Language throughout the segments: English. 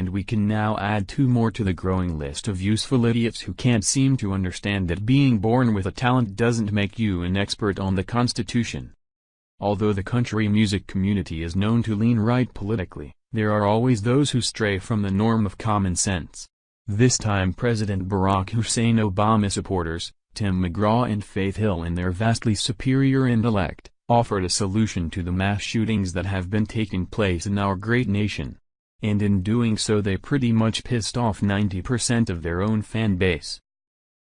and we can now add 2 more to the growing list of useful idiots who can't seem to understand that being born with a talent doesn't make you an expert on the Constitution. Although the country music community is known to lean right politically, there are always those who stray from the norm of common sense. This time President Barack Hussein Obama supporters, Tim McGraw and Faith Hill in their vastly superior intellect, offered a solution to the mass shootings that have been taking place in our great nation. And in doing so they pretty much pissed off 90% of their own fan base.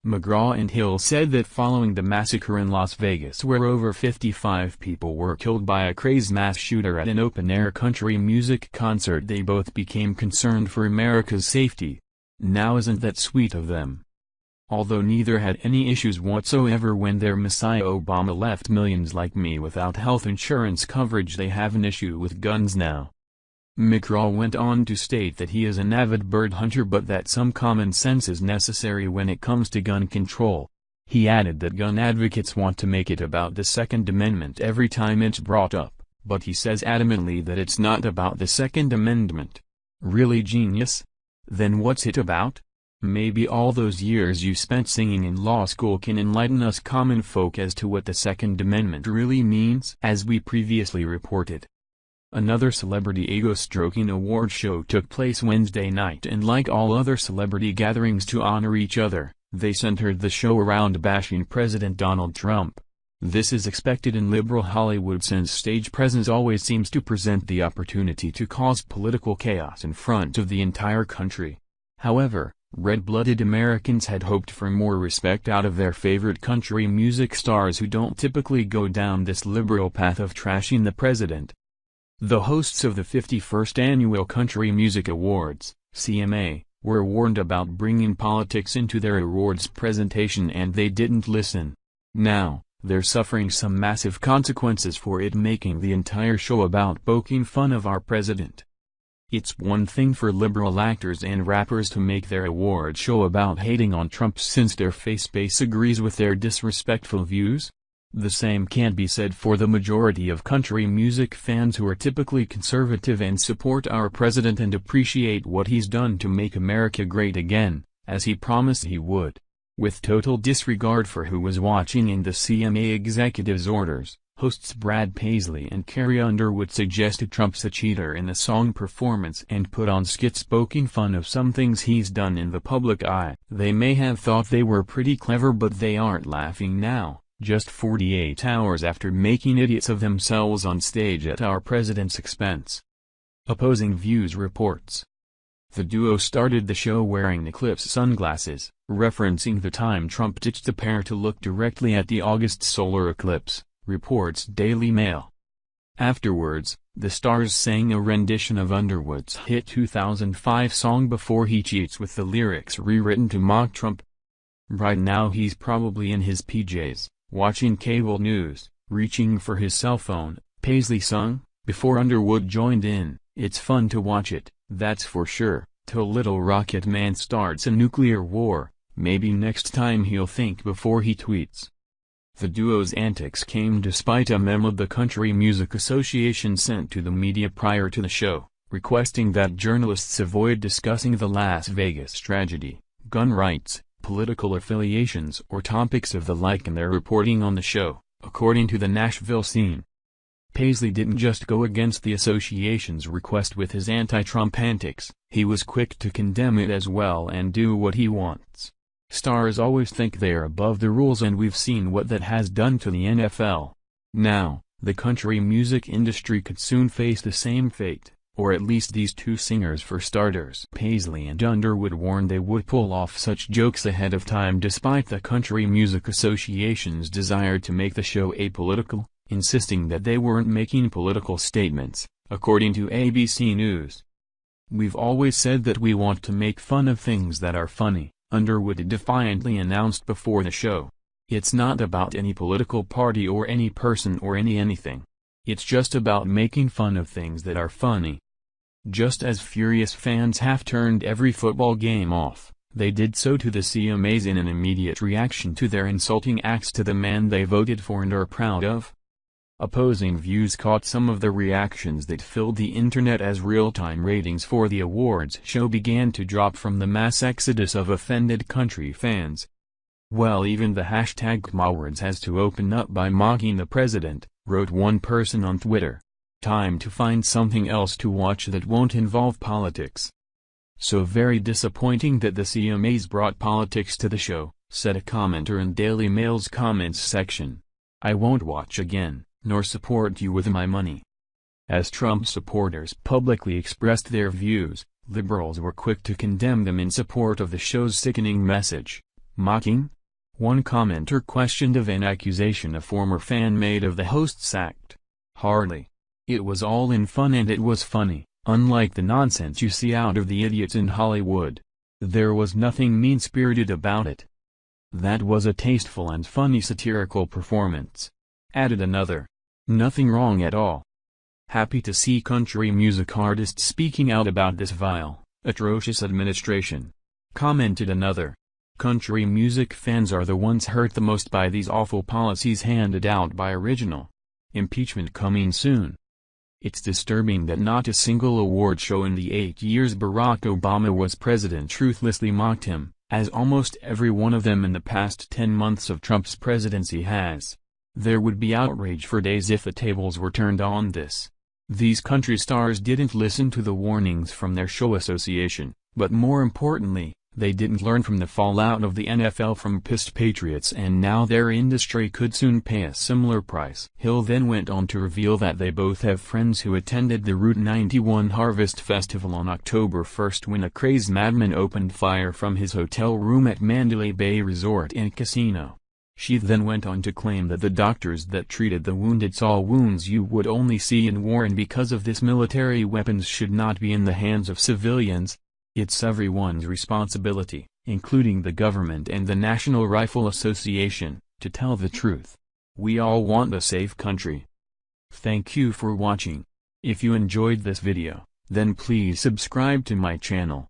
McGraw and Hill said that following the massacre in Las Vegas where over 55 people were killed by a crazed mass shooter at an open-air country music concert, they both became concerned for America's safety. Now isn't that sweet of them? Although neither had any issues whatsoever when their Messiah Obama left millions like me without health insurance coverage, they have an issue with guns now. McGraw went on to state that he is an avid bird hunter but that some common sense is necessary when it comes to gun control. He added that gun advocates want to make it about the Second Amendment every time it's brought up, but he says adamantly that it's not about the Second Amendment. Really genius? Then what's it about? Maybe all those years you spent singing in law school can enlighten us common folk as to what the Second Amendment really means, as we previously reported. Another celebrity ego-stroking award show took place Wednesday night, and like all other celebrity gatherings to honor each other, they centered the show around bashing President Donald Trump. This is expected in liberal Hollywood since stage presence always seems to present the opportunity to cause political chaos in front of the entire country. However, red-blooded Americans had hoped for more respect out of their favorite country music stars who don't typically go down this liberal path of trashing the president. The hosts of the 51st Annual Country Music Awards, CMA, were warned about bringing politics into their awards presentation and they didn't listen. Now, they're suffering some massive consequences for it, making the entire show about poking fun of our president. It's one thing for liberal actors and rappers to make their award show about hating on Trump since their face base agrees with their disrespectful views. The same can't be said for the majority of country music fans who are typically conservative and support our president and appreciate what he's done to make America great again, as he promised he would. With total disregard for who was watching and the CMA executive's orders, hosts Brad Paisley and Carrie Underwood suggested Trump's a cheater in the song performance and put on skits poking fun of some things he's done in the public eye. They may have thought they were pretty clever, but they aren't laughing now, just 48 hours after making idiots of themselves on stage at our president's expense. Opposing Views reports. The duo started the show wearing eclipse sunglasses, referencing the time Trump ditched the pair to look directly at the August solar eclipse, reports Daily Mail. Afterwards, the stars sang a rendition of Underwood's hit 2005 song Before He Cheats with the lyrics rewritten to mock Trump. Right now he's probably in his PJs, watching cable news, reaching for his cell phone, Paisley sung, before Underwood joined in. It's fun to watch it, that's for sure, till Little Rocket Man starts a nuclear war. Maybe next time he'll think before he tweets. The duo's antics came despite a memo the Country Music Association sent to the media prior to the show, requesting that journalists avoid discussing the Las Vegas tragedy, gun rights, political affiliations or topics of the like in their reporting on the show, according to the Nashville Scene. Paisley didn't just go against the association's request with his anti-Trump antics, he was quick to condemn it as well and do what he wants. Stars always think they're above the rules, and we've seen what that has done to the NFL. Now, the country music industry could soon face the same fate, or at least these two singers for starters. Paisley and Underwood warned they would pull off such jokes ahead of time despite the Country Music Association's desire to make the show apolitical, insisting that they weren't making political statements, according to ABC News. "We've always said that we want to make fun of things that are funny," Underwood defiantly announced before the show. "It's not about any political party or any person or anything. It's just about making fun of things that are funny." Just as furious fans have turned every football game off, they did so to the CMAs in an immediate reaction to their insulting acts to the man they voted for and are proud of. Opposing views caught some of the reactions that filled the internet as real-time ratings for the awards show began to drop from the mass exodus of offended country fans. "Well, even the hashtag #McGraw has to open up by mocking the president," wrote one person on Twitter. "Time to find something else to watch that won't involve politics." "So very disappointing that the CMAs brought politics to the show," said a commenter in Daily Mail's comments section. "I won't watch again, nor support you with my money." As Trump supporters publicly expressed their views, liberals were quick to condemn them in support of the show's sickening message. Mocking? One commenter questioned of an accusation a former fan made of the host's act. "Hardly. It was all in fun and it was funny, unlike the nonsense you see out of the idiots in Hollywood. There was nothing mean-spirited about it. That was a tasteful and funny satirical performance," added another. "Nothing wrong at all." "Happy to see country music artists speaking out about this vile, atrocious administration," commented another. "Country music fans are the ones hurt the most by these awful policies handed out by original. Impeachment coming soon." It's disturbing that not a single award show in the 8 years Barack Obama was president ruthlessly mocked him, as almost every one of them in the past 10 months of Trump's presidency has. There would be outrage for days if the tables were turned on this. These country stars didn't listen to the warnings from their show association, but more importantly, they didn't learn from the fallout of the NFL from pissed patriots, and now their industry could soon pay a similar price. Hill then went on to reveal that they both have friends who attended the Route 91 Harvest Festival on October 1 when a crazed madman opened fire from his hotel room at Mandalay Bay Resort and Casino. She then went on to claim that the doctors that treated the wounded saw wounds you would only see in war, and because of this military weapons should not be in the hands of civilians. It's everyone's responsibility, including the government and the National Rifle Association, to tell the truth. We all want a safe country. Thank you for watching. If you enjoyed this video, then please subscribe to my channel.